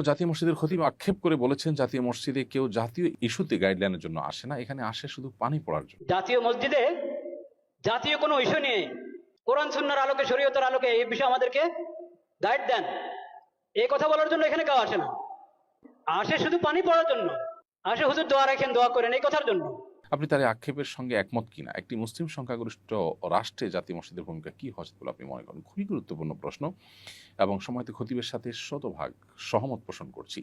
জাতীয় মসজিদের খতিব আক্ষেপ করে বলেছেন, জাতীয় মসজিদে কেউ জাতীয় ইস্যুতে গাইডলাইনের জন্য আসে না, এখানে আসে শুধু পানি পড়ার জন্য। জাতীয় মসজিদে জাতীয় কোনো ইস্যু নিয়ে কোরআন সুন্নাহর আলোকে, শরীয়তের আলোকে এই বিষয়ে আমাদেরকে গাইড দেন, এই কথা বলার জন্য এখানে কেউ আসে না। আসে শুধু পানি পড়ার জন্য, আসে হুজুর দোয়া রাখেন, দোয়া করেন, এই কথার জন্য। আপনি তার এই আক্ষেপের সঙ্গে একমত কিনা? একটি মুসলিম সংখ্যাগরিষ্ঠ রাষ্ট্রে জাতীয় মসজিদের ভূমিকা কি হওয়া উচিত বলে আপনি মনে করেন? খুবই গুরুত্বপূর্ণ প্রশ্ন এবং সময়ত খতিবের সাথে শতভাগ সহমত পোষণ করছি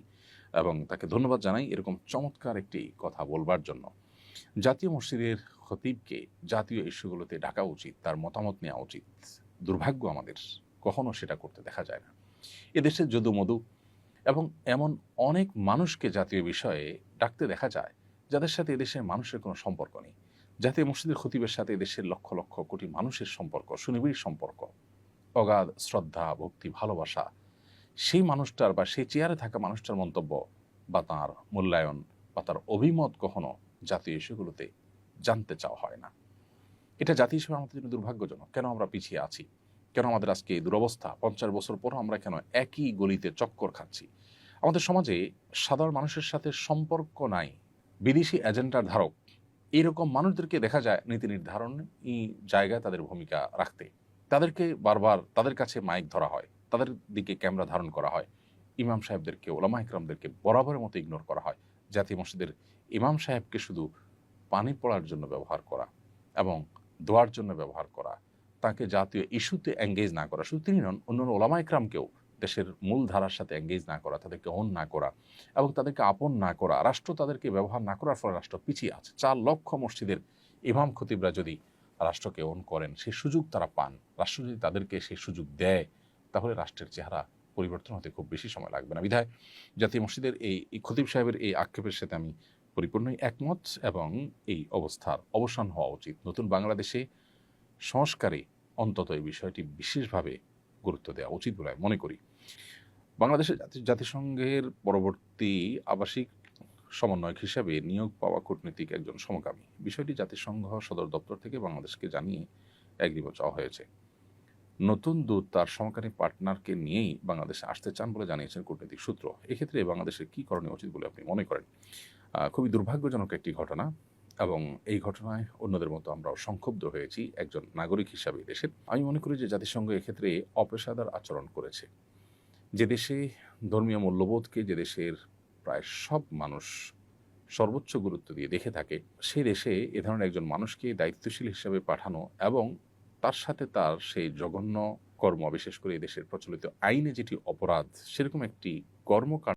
এবং তাকে ধন্যবাদ জানাই এরকম চমৎকার একটি কথা বলবার জন্য। জাতীয় মসজিদের খতিবকে জাতীয় ইস্যুগুলোতে ডাকা উচিত, তার মতামত নেওয়া উচিত। দুর্ভাগ্য আমাদের, কখনো সেটা করতে দেখা যায় না। এদেশে যদু মধু এবং এমন অনেক মানুষকে জাতীয় বিষয়ে ডাকতে দেখা যায় যাদের সাথে এদেশের মানুষের কোনো সম্পর্ক নেই। জাতীয় মসজিদের খতিবের সাথে এদেশের লক্ষ লক্ষ কোটি মানুষের সম্পর্ক, সুনিবিড় সম্পর্ক, অগাধ শ্রদ্ধা, ভক্তি, ভালোবাসা। সেই মানুষটার বা সেই চেয়ারে থাকা মানুষটার মন্তব্য বা তাঁর মূল্যায়ন বা তার অভিমত কখনো জাতীয় ইস্যুগুলোতে জানতে চাওয়া হয় না। এটা জাতীয় হিসেবে আমাদের জন্য দুর্ভাগ্যজনক। কেন আমরা পিছিয়ে আছি? কেন আমাদের আজকে এই দুরবস্থা? 50 বছর পরও আমরা কেন একই গলিতে চক্কর খাচ্ছি? আমাদের সমাজে সাধারণ মানুষের সাথে সম্পর্ক নাই, বিদেশি এজেন্ডার ধারক এইরকম মানুষদেরকে দেখা যায় নীতি নির্ধারণী জায়গায় তাদের ভূমিকা রাখতে। তাদেরকে বারবার তাদের কাছে মাইক ধরা হয়, তাদের দিকে ক্যামেরা ধারণ করা হয়। ইমাম সাহেবদেরকে, ওলামা ইকরামদেরকে বরাবরের মতো ইগনোর করা হয়। জাতীয় মসজিদের ইমাম সাহেবকে শুধু পানি পড়ার জন্য ব্যবহার করা এবং দোয়ার জন্য ব্যবহার করা, তাকে জাতীয় ইস্যুতে এঙ্গেজ না করা, শুধু তিনি নন, অন্যান্য ওলামা ইকরামকেও দেশের মূল ধারার সাথে এঙ্গেজ না করা, তাদেরকে অন না করা এবং তাদেরকে আপন না করা, রাষ্ট্র তাদেরকে ব্যবহার না করার ফলে রাষ্ট্র পিছিয়ে আছে। 4 লক্ষ মসজিদের ইমাম খতিবরা যদি রাষ্ট্রকে অন করেন, সেই সুযোগ তারা পান, রাষ্ট্র যদি তাদেরকে সেই সুযোগ দেয়, তাহলে রাষ্ট্রের চেহারা পরিবর্তন হতে খুব বেশি সময় লাগবে না। বিধায় জাতীয় মসজিদের এই খতিব সাহেবের এই আক্ষেপের সাথে আমি পরিপূর্ণই একমত এবং এই অবস্থার অবসান হওয়া উচিত। নতুন বাংলাদেশে সংস্কারে অন্তত এই বিষয়টি বিশেষভাবে গুরুত্ব দেওয়া উচিত বলে আমি মনে করি। বাংলাদেশে জাতিসংঘের পরবর্তী আবাসিক সমন্বয়ক হিসাবে নিয়োগ পাওয়া কূটনীতিক একজন সমকামী, বিষয়টি জাতিসংঘ সদর দপ্তর থেকে বাংলাদেশকে জানিয়ে এগ্রিমেন্ট চাওয়া হয়েছে। নতুন দূত তার সমকামী পার্টনারকে নিয়েই বাংলাদেশে আসতে চান বলে জানিয়েছেন কূটনৈতিক সূত্র। এক্ষেত্রে বাংলাদেশের কী করণীয় উচিত বলে আপনি মনে করেন? খুবই দুর্ভাগ্যজনক একটি ঘটনা এবং এই ঘটনায় অন্যদের মতো আমরাও সংক্ষুব্ধ হয়েছি একজন নাগরিক হিসাবে দেশের। আমি মনে করি যে জাতিসংঘ এক্ষেত্রে অপেশাদার আচরণ করেছে। যে দেশে ধর্মীয় মূল্যবোধকে, যে দেশের প্রায় সব মানুষ সর্বোচ্চ গুরুত্ব দিয়ে দেখে থাকে, সেই দেশে এ ধরনের একজন মানুষকে দায়িত্বশীল হিসাবে পাঠানো এবং তার সাথে তার সেই জঘন্য কর্ম, বিশেষ করে এই দেশের প্রচলিত আইনে যেটি অপরাধ, সেরকম একটি কর্মকাণ্ড